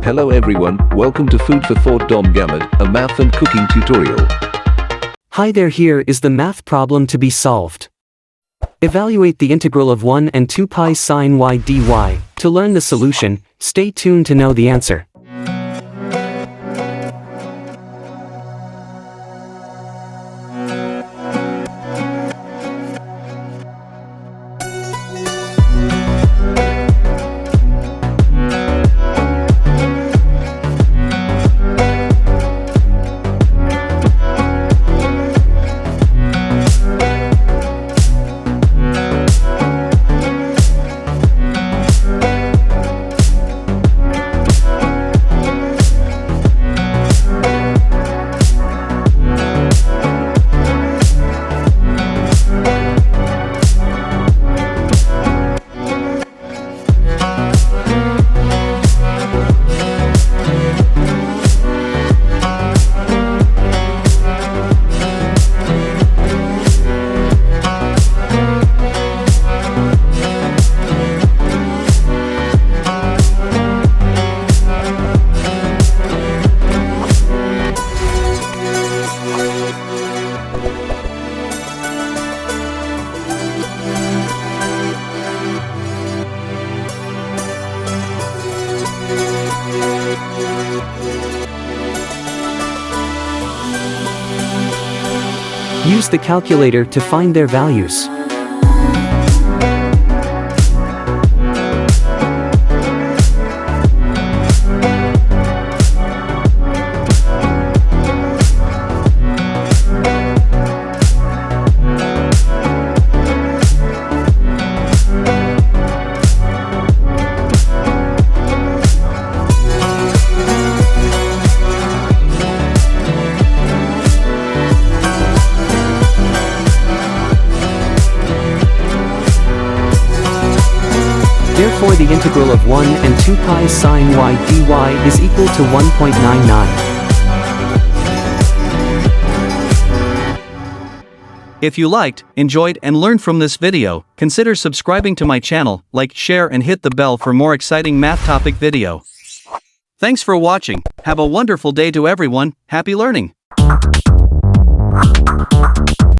Hello everyone, welcome to Food for Thought Dom Gamut, a math and cooking tutorial. Hi there, here is the math problem to be solved. Evaluate the integral of 1 and 2 pi sine y dy. To learn the solution, stay tuned to know the answer. Use the calculator to find their values. Therefore the integral of 1 and 2 pi sine y dy is equal to 1.99. If you liked, enjoyed and learned from this video, consider subscribing to my channel, like, share and hit the bell for more exciting math topic video. Thanks for watching, have a wonderful day to everyone, happy learning!